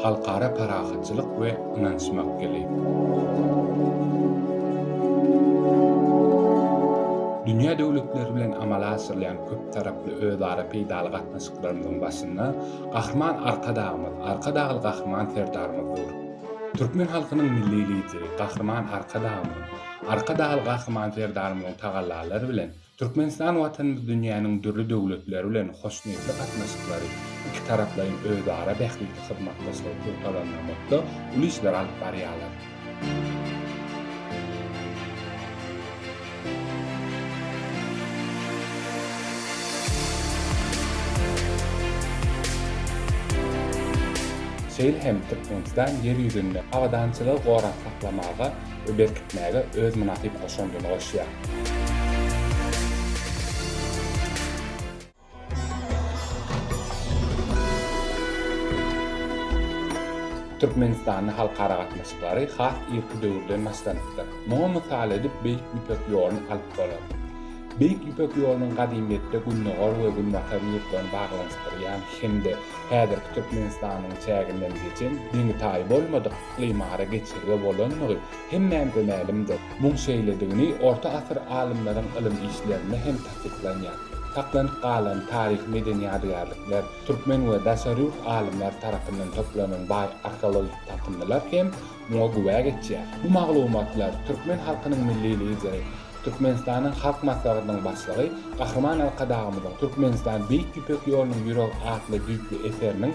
halkara parahatçılık we ynançmak geli. Dünya döwletleri bilen amala asyrlayan köp taraply özara peýdalyk gatnaşyklarymyzyň başynda gahryman arka dagly gahryman serdarymyz dur. Türkmen halkynyň milli lideri, gahryman arka dagly gahryman serdarymyzyň tagallalary bilen Türkmenistan watanymyz dünýäniň dürli döwletleri bilen hoşnutly gatnaşyklary, iki taraplaryň özara bählikli hyzmatdaşlygy turtalanmakda uly işler alyp barýarlar. Şeýle hem Türkmenistan yer ýüzünde awadançylygy gorak saklamaga we berkitmäge öz munasyp goşandygyny goşýar. Türkmenistanyň halkara gatnaşyklary has ýerki döwürden başlanýar. Muňa mysal edip Beýik Ýüpek ýoluny alyp bolar. Beýik Ýüpek ýolunyň gadymyýetde Gülnogor we Gülbatar ýurtlaryny baglanşdyrýan hemde häzirki Türkmenistanyň çäginden geçen diňi taý bolmadyk klymara geçirge bolanlygy hemmemde mälimdir. Muň şeýledigini orta asyr alymlaryň ilim işlerinde hem tasdiklanýar. Saklanyp galan taryh medeni ýadygarlyklar türkmen we daşary alymlar tarapyndan toplanan baý arkeologik tapyndylar hem muňa güwäg etýär. Bu maglumatlar türkmen halkynyň milli lideri, Türkmenistanyň halk maslahatynyň başlygy Gahryman Arkadagymyň Türkmenistan Beýik Ýüpek ýolunyň ýüreg atly düýpli eseriniň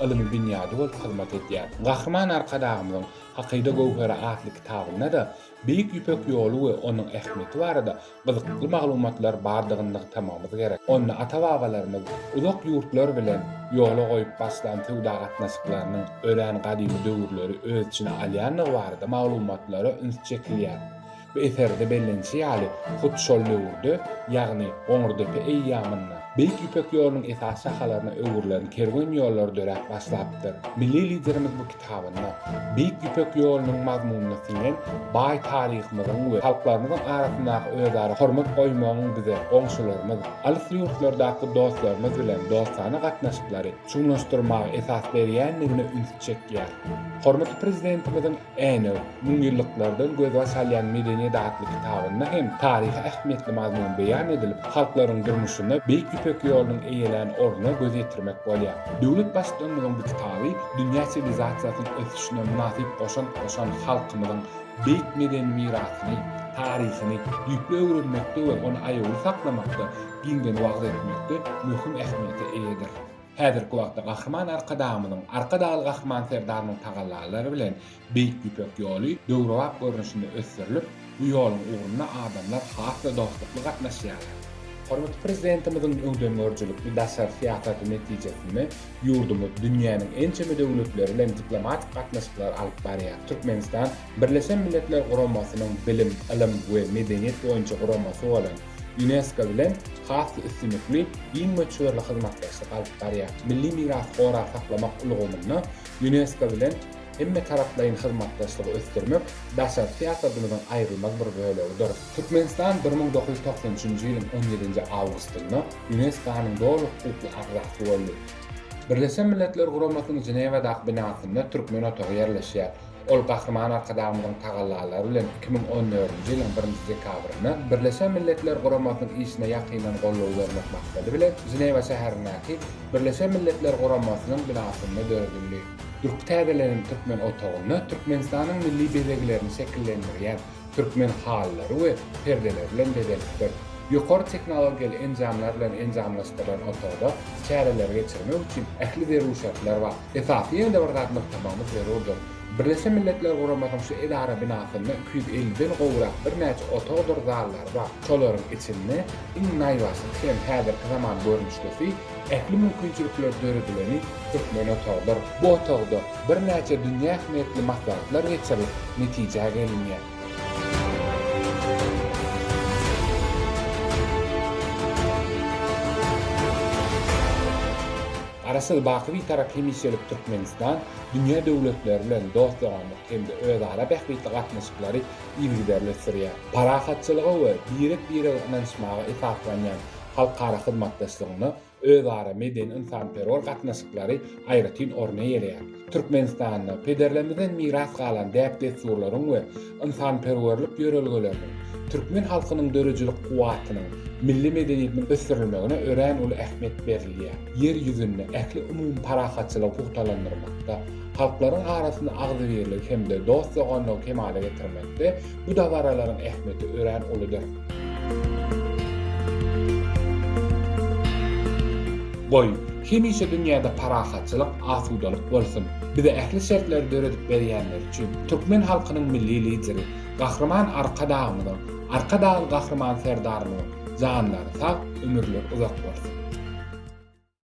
ilymy bünyady bolup hyzmat etýär. Gahryman Arkadagymyň Hakyda Gowhara atly kitabynda da Beýik Ýüpek ýolu we onuň ähmiýeti barada gyzykly maglumatlar bardygyny tamamlamak gerek. Onu ata-babalarymyz uzak ýurtlar bilen ýola goýup başlan tüwda gatnaşyklarynyň ören gadymy döwürleri öz içine alýanlygy barada maglumatlary üns çekilýär. Bu eserde bellençi ýaly hut şol döwürde, ýagny Oňurdepe eýýamyna Beýik Ýüpek ýolunyň esas şahalaryna öwürlen kerwen ýollar dörät başlapdyr. Milli liderimiz bu kitabynda Beýik Ýüpek ýolunyň mazmunyny sinen baý taryhymyzyň we halklarymyzyň arasyndaky özara hormat goýmagyň bize oňşularymyz, alys ýurtlardaky dostlarymyz bilen dostana gatnaşyklary çuňlaşdyrmagy esas berýänligini üns çekýär. Hormatly prezidentimiziň äni muň ýylliklardan göz açalýan medeniýet adly kitabynda hem taryhy ähmiýetli mazmun beýan edilip, halklaryň durmuşyna Beýik Ýüpek ýolunyň eýelen ornuny göz ýetirmek bolýar. Döwlet başdanlygyň bu kitaby dünýä sivilizatsiýasynyň ösüşine munasyp goşan halkymyzyň beýik medeni mirasyny, taryhyny ýüpli öwrenmekde we onu aýaly saklamakda, giňden wagt etmekde möhüm ähmiýete eýdir. Häzirki wagtda Gahryman Arkadagymyň arka dagly gahryman serdarymyň tagallalary bilen Beýik Ýüpek ýoly döwrewap görnüşinde ösürilip, bu ýoluň ugruna adamlar has we dostlukly gatnaşýarlar. Hormatly prezidentimiziň öňdönmörçilikli daşary syýasaty netijesinde ýurdumyz dünýäniň en çeme döwletleri bilen diplomatik gatnaşyklar alyp barýar. Türkmenistan Birleşen Milletler Guramasynyň bilim, ilim we medeniýet boýunça guramasy bolan UNESCO bilen has üstünlikli iň möçberli hyzmatdaşlyk alyp barýar. Milli miras gorak saklamak ulgamyny UNESCO bilen hemme taraplaryň hyzmatdaşlygy ösdürmek daşary syýasatymyzyň aýrylmaz bir bölügidir. Türkmenistan 1993-nji ýylyň 17-nji awgustynda UNESCO-nyň dowlat hukukly agzasy boldy. Birleşen Milletler Guramasynyň Jenewadaky binasynda türkmen otagy ýerleşýär. Ol Gahryman Arkadagymyň tagallalary bilen 2014-nji ýylyň 1-nji dekabryna Birleşen Milletler Guramasynyň işine ýakynan gollaw bermek maksady bilen Jenewa şäherindäki Birleşen Milletler Guramasynyň binasynda döredildi. Türkmenleriň türkmen otagyny Türkmenistanyň milli beleglerini şekillendirýän türkmen hallary we perdeler bilen bedelikdir. Ýokary teknologiýaly enjamlar bilen enjamlaşdyrylan otagda çäreler geçirmek üçin ähli derwişler bar. Esasy ýene bir zat noktamamy zerurdur. Birleşen Milletler Guramasynyň şu edara binasynda 250-den gowrak bir näçe otagdyr zallar bar. Şolaryň içinde iň naýwasy hem häzirki zaman görnüşleri ähli mümkinçilikler döredileni türkmen otagdyr. Bu otagda bir näçe dünýä ähmiýetli maslahatlar geçirilip netije gelinýär. Arasy bakyny tarap hemişelik Türkmenistan dünýä döwletleri bilen dostluk hem de özara bählikli gatnaşyklary ýigderli sürýär. Parahatçylygy we birek ynançmagy esaslanýan halkara hyzmatdaşlygyny özara meden insanperwer gatnaşyklary aýratyn orna ýeleýär. Türkmenistanyň pederlerimizden miras galan däp desturlaryň we insanperwerlik ýörelgeleriniň türkmen halkynyň dörejilik kuwatynyň milli medeniýetiniň ösürilmegine ören uly ähmiýet berilýär. Yer ýüzünde ähli umum parahatçylyk puhtalandyrmakda, halklaryň arasynda agzybirlik hemde dost ýoganlygy kemale getirmekde bu dawaralaryň ähmiýeti ören ulydyr. Goý, hemişe dünýäde parahatçylyk, asudalyk bolsun. Bize ähli şertleri döredip berýänler üçin türkmen halkynyň milli lideri, gahrman arka dağly gahrman serdarynyň janlary sag, ömürler uzak bolsun.